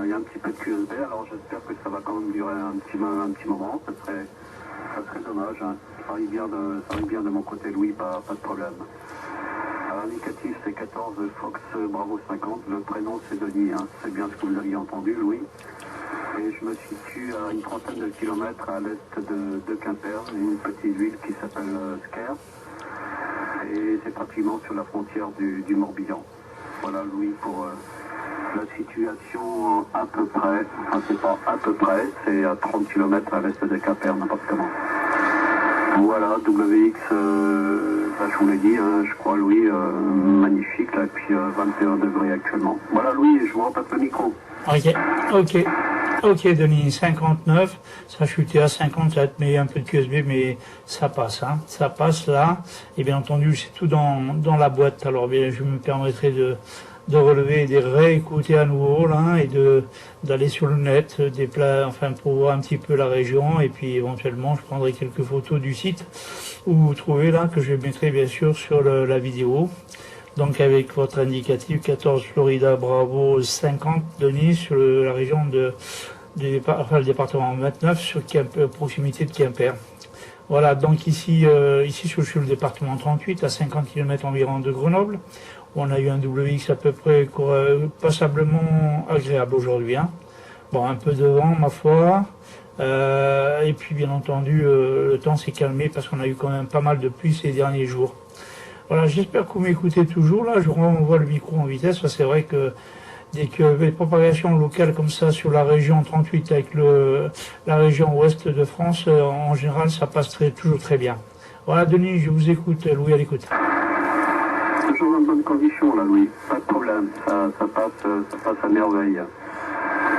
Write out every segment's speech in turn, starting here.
il y a un petit peu de QSB, alors j'espère que ça va quand même durer un petit moment. Ça serait dommage. Hein. Ça arrive bien de mon côté, Louis, pas de problème. L'indicatif c'est 14 Fox Bravo 50, le prénom c'est Denis, hein. C'est bien ce que vous aviez entendu, Louis. Et je me situe à une trentaine de kilomètres à l'est de Quimper, une petite ville qui s'appelle Sker. Et c'est pratiquement sur la frontière du Morbihan. Voilà, Louis, pour la situation à peu près, enfin c'est pas à peu près, c'est à 30 km à l'est de Quimper, n'importe comment. Voilà, WX, je vous l'ai dit, je crois, Louis, magnifique, là, et puis 21 degrés actuellement. Voilà, Louis, je vous repasse le micro. Ok, Denis, 59, ça a chuté à 57, mais un peu de QSB, mais ça passe, hein, ça passe là, et bien entendu, c'est tout dans la boîte, alors bien, je me permettrai de relever et de réécouter à nouveau, là, et d'aller sur le net, enfin, pour voir un petit peu la région, et puis éventuellement, je prendrai quelques photos du site où vous trouvez, là, que je mettrai bien sûr sur la vidéo. Donc avec votre indicatif 14 Florida Bravo 50 Denis sur la région le département 29 sur proximité de Quimper. Voilà, donc ici sur le département 38 à 50 km environ de Grenoble, où on a eu un WX à peu près passablement agréable aujourd'hui. Hein. Bon, un peu de vent ma foi, et puis bien entendu le temps s'est calmé parce qu'on a eu quand même pas mal de pluie ces derniers jours. Voilà, j'espère que vous m'écoutez toujours. Là, je renvoie le micro en vitesse. C'est vrai que dès qu'il y a des propagations locales comme ça sur la région 38 avec la région ouest de France, en général, ça passe toujours très bien. Voilà, Denis, je vous écoute. Louis, à l'écoute. Toujours en bonne condition, là, Louis. Pas de problème. Ça passe à merveille.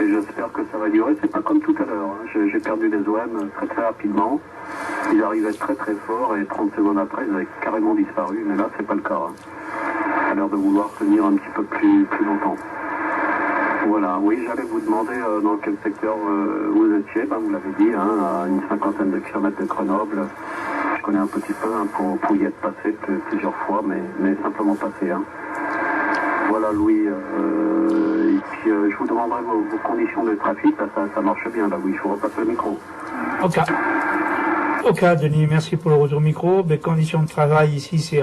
Et j'espère que ça va durer. C'est pas comme tout à l'heure. Hein. J'ai perdu des OM très rapidement. Ils arrivaient très fort et 30 secondes après, ils avaient carrément disparu. Mais là, c'est pas le cas. Hein. Ça a l'air de vouloir tenir un petit peu plus longtemps. Voilà, oui, j'allais vous demander dans quel secteur vous étiez. Ben, vous l'avez dit, hein, à une cinquantaine de kilomètres de Grenoble. Je connais un petit peu hein, pour y être passé plusieurs fois, mais simplement passé. Hein. Voilà, Louis. Et puis, je vous demanderai vos conditions de trafic. Là, ça marche bien, là, oui. Je vous repasse le micro. Ok, Denis, merci pour le retour micro. Les conditions de travail ici, c'est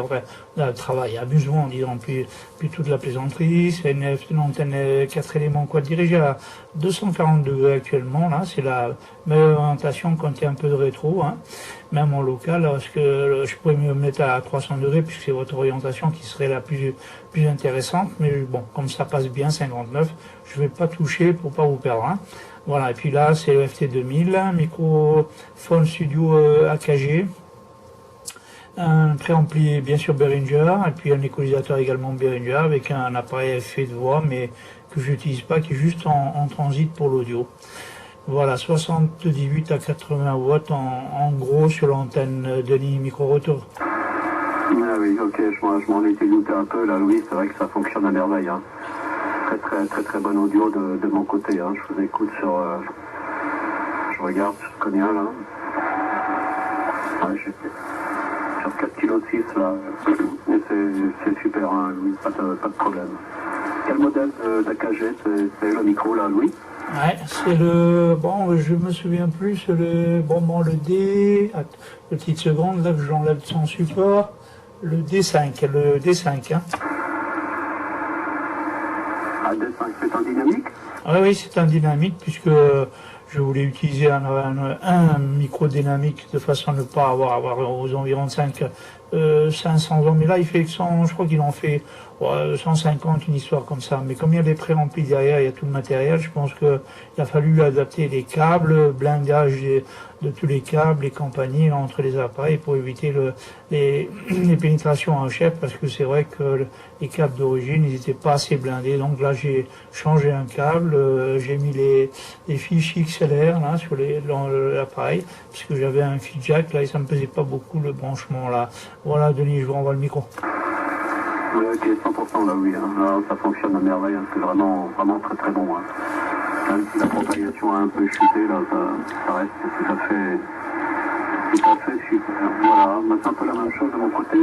travail, amusement, disons, puis toute la plaisanterie. C'est une antenne 4 éléments quad dirigée à 240 degrés actuellement. Là, c'est la meilleure orientation quand il y a un peu de rétro. Hein. Même en local, parce que je pourrais me mettre à 300 degrés puisque c'est votre orientation qui serait la plus intéressante. Mais bon, comme ça passe bien, 59, je vais pas toucher pour pas vous perdre. Hein. Voilà, et puis là, c'est le FT2000, microphone studio AKG, un préampli bien sûr Behringer, et puis un équalisateur également Behringer avec un appareil effet de voix, mais que je n'utilise pas, qui est juste en transit pour l'audio. Voilà, 78 à 80 watts en gros sur l'antenne Denis micro-retour. Ah oui, ok, je m'en étais douté un peu, là, Louis, c'est vrai que ça fonctionne à merveille. Hein. Très bon audio de mon côté. Hein. Je vous écoute je regarde sur Konya là. Ouais, sur 4,6 kg là. C'est super, hein, Louis, pas de problème. Quel modèle d'AKG c'est le micro là, Louis? Ouais, c'est je me souviens plus, le D, une petite seconde, là que j'enlève son support, le D5, hein. D5, c'est un dynamique? Oui, c'est un dynamique puisque je voulais utiliser un micro dynamique de façon à ne pas avoir aux environs de 500 ans. Mais là, il fait 100, je crois qu'il en fait 150, une histoire comme ça. Mais comme il y a des pré-remplis derrière, il y a tout le matériel, je pense qu'il a fallu adapter les câbles, blindage de tous les câbles et compagnie entre les appareils pour éviter les pénétrations en chef, parce que c'est vrai que les câbles d'origine, ils n'étaient pas assez blindés. Donc là, j'ai changé un câble, j'ai mis les fiches XLR là sur l'appareil, puisque j'avais un fil jack là et ça me pesait pas beaucoup le branchement là. Voilà, Denis, je vous renvoie le micro. Oui, ok, 100% là, oui. Hein. Là, ça fonctionne à merveille, hein. C'est vraiment très bon. Hein. Même si la propagation a un peu chuté, là, ça reste tout à fait super. Voilà, c'est un peu la même chose de mon côté.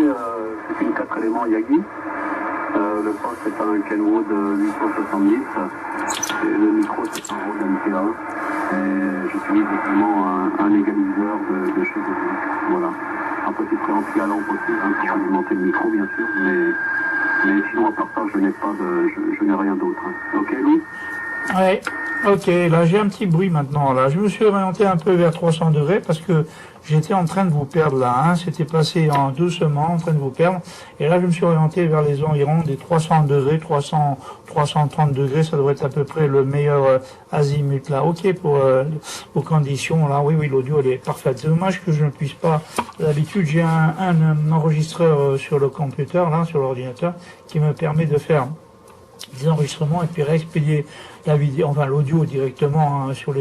C'est une 4 éléments Yagi. le poste c'est un Kenwood 870 et le micro c'est un Rode MTA et j'utilise vraiment un égaliseur de chez Audio. Voilà. Un petit préampli à lampe aussi, hein, pour alimenter le micro bien sûr, mais sinon à part ça je n'ai rien d'autre. Hein. Ok Louis? Ouais, ok, là j'ai un petit bruit maintenant. Là, je me suis orienté un peu vers 300 degrés parce que j'étais en train de vous perdre là. Hein. C'était passé en doucement, en train de vous perdre. Et là, je me suis orienté vers les environs des 300 degrés, 300, 330 degrés. Ça devrait être à peu près le meilleur azimut là. Ok pour vos conditions là. Oui, oui, l'audio elle est parfaite. C'est dommage que je ne puisse pas. D'habitude, j'ai un enregistreur sur le computer là, sur l'ordinateur, qui me permet de faire des enregistrements et puis réexpédier la vidéo, enfin l'audio directement hein, sur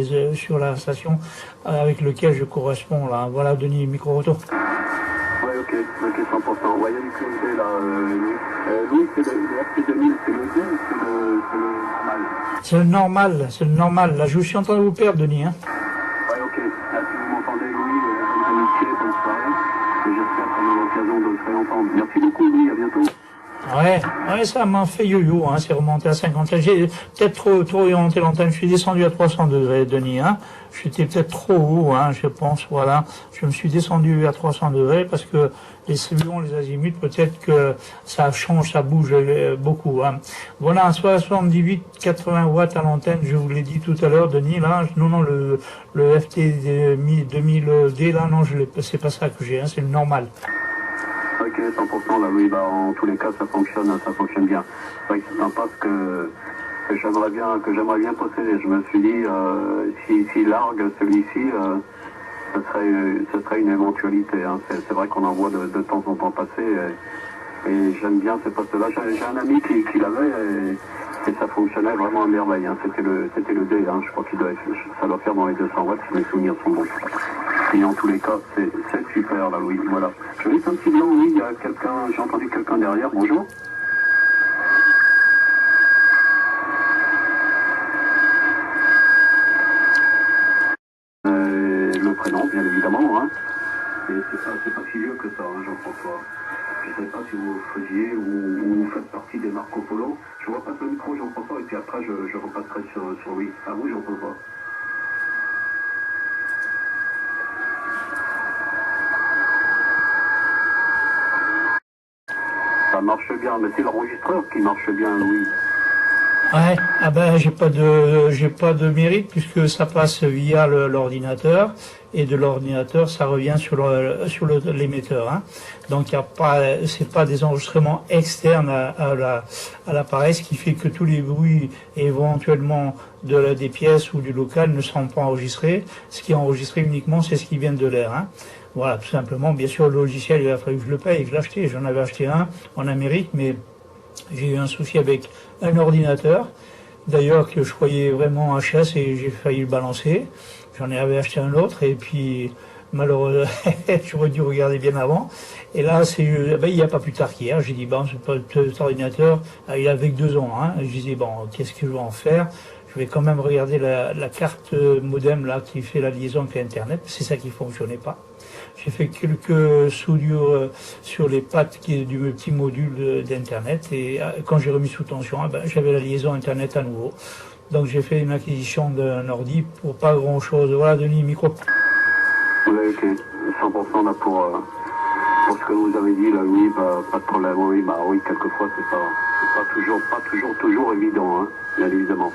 la station avec lequel je corresponds là. Voilà Denis, micro-retour. Ouais, ok, 100%. Ouais, il y a du closé là, Louis, c'est le FT2000, c'est le D ou c'est le normal? C'est le normal. Là, je suis en train de vous perdre, Denis. Hein. Ouais, ok. Là, si vous m'entendez, Louis, bonne amitié, bonne soirée. Et j'espère qu'on aura l'occasion de se réentendre. Merci beaucoup, Louis, à bientôt. Ouais, ça m'a fait yo-yo, hein, c'est remonté à 50. J'ai peut-être trop orienté l'antenne, je suis descendu à 300 degrés, Denis, hein. J'étais peut-être trop haut, hein, je pense, voilà. Je me suis descendu à 300 degrés parce que suivant les azimuts, peut-être que ça change, ça bouge beaucoup, hein. Voilà, 78-80 watts à l'antenne, je vous l'ai dit tout à l'heure, Denis, là. Non, le FT 2000D, là, non, c'est pas ça que j'ai, hein, c'est le normal. Ok, 100% là, oui, bah, en tous les cas, ça fonctionne bien. C'est vrai que c'est sympa parce que j'aimerais bien posséder. Je me suis dit, s'il largue celui-ci, ce serait une éventualité. Hein. C'est vrai qu'on en voit de temps en temps passer et j'aime bien ce poste-là. J'ai un ami qui l'avait et ça fonctionnait vraiment à merveille. Hein. C'était le D, hein. Je crois ça doit faire dans les 200 watts si mes souvenirs sont bons. Et en tous les cas, c'est super là, Louis. Voilà. Je vais un petit blanc, oui, il y a quelqu'un, j'ai entendu quelqu'un derrière. Bonjour. Le prénom, bien évidemment, hein. Et c'est pas si vieux que ça, hein, Jean-François. Je ne sais pas si vous faisiez ou vous faites partie des Marco Polo. Je vois passer le micro, Jean-François, et puis après, je repasserai sur Louis. À vous, Jean-François. Ça marche bien, mais c'est l'enregistreur qui marche bien, Louis. Ouais, ah ben j'ai pas de mérite puisque ça passe via l'ordinateur et de l'ordinateur ça revient sur l'émetteur. Hein. Donc c'est pas des enregistrements externes à l'appareil, ce qui fait que tous les bruits éventuellement des pièces ou du local ne sont pas enregistrés. Ce qui est enregistré uniquement c'est ce qui vient de l'air. Hein. Voilà, tout simplement. Bien sûr, le logiciel il a fallu que je le paye et que je l'achetais. J'en avais acheté un en Amérique, mais j'ai eu un souci avec un ordinateur, d'ailleurs que je croyais vraiment HS et j'ai failli le balancer. J'en avais acheté un autre et puis malheureusement j'aurais dû regarder bien avant. Et là il n'y a pas plus tard qu'hier, j'ai dit bon cet ordinateur il avait que 2 ans. Hein. Je disais bon qu'est-ce que je vais en faire? Je vais quand même regarder la carte modem là qui fait la liaison avec Internet. C'est ça qui fonctionnait pas. J'ai fait quelques soudures sur les pattes du petit module d'Internet et quand j'ai remis sous tension, j'avais la liaison Internet à nouveau. Donc j'ai fait une acquisition d'un ordi pour pas grand chose. Voilà, Denis, micro. Oui, ok. 100% là pour ce que vous avez dit là, oui, pas de problème. Oui, quelquefois c'est pas toujours évident, hein, bien évidemment.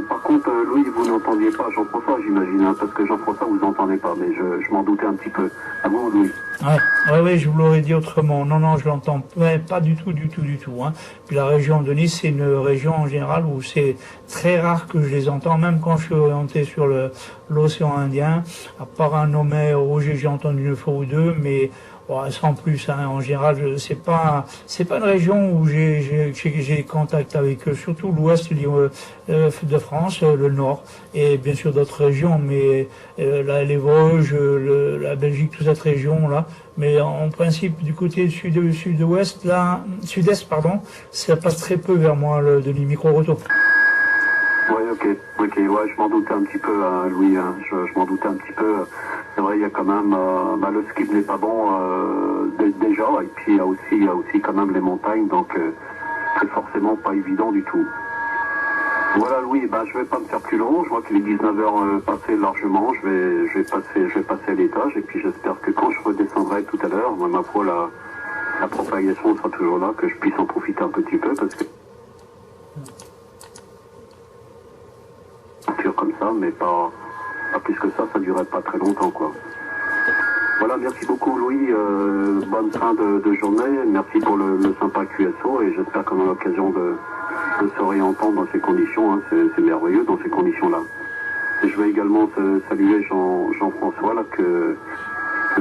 Par contre, Louis, vous n'entendiez pas Jean-François, j'imagine, hein, parce que Jean-François, vous entendez pas, mais je m'en doutais un petit peu. À vous, Louis. Ouais, je vous l'aurais dit autrement. Non, je l'entends pas du tout. Hein. Puis la région de Nice, c'est une région en général où c'est très rare que je les entends, même quand je suis orienté sur l'océan Indien. À part un nommé Roger, j'ai entendu une fois ou deux, mais sans plus, hein, en général, c'est pas une région où j'ai contact avec eux, surtout l'ouest de France, le nord, et bien sûr d'autres régions, mais les Vosges, la Belgique, toute cette région là. Mais en principe, du côté sud-ouest, là, sud-est, pardon, ça passe très peu vers moi, de micro-retour. Oui, ok, ouais, je m'en doutais un petit peu, Louis, hein, je m'en doutais un petit peu. C'est vrai, il y a quand même, le ski n'est pas bon déjà, et puis il y a aussi quand même les montagnes, donc c'est forcément pas évident du tout. Voilà Louis, je vais pas me faire plus long, je vois qu'il est 19h passé largement, je vais passer à l'étage et puis j'espère que quand je redescendrai tout à l'heure, ma foi la propagation sera toujours là, que je puisse en profiter un petit peu parce que comme ça, mais pas plus que ça durerait pas très longtemps quoi. Voilà, merci beaucoup Louis, bonne fin de journée, merci pour le sympa QSO et j'espère qu'on a l'occasion de se réentendre dans ces conditions, hein. C'est merveilleux dans ces conditions-là. Et je vais également saluer Jean-François là, que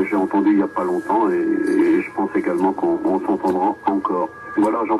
j'ai entendu il n'y a pas longtemps et je pense également qu'on s'entendra encore. Voilà, Jean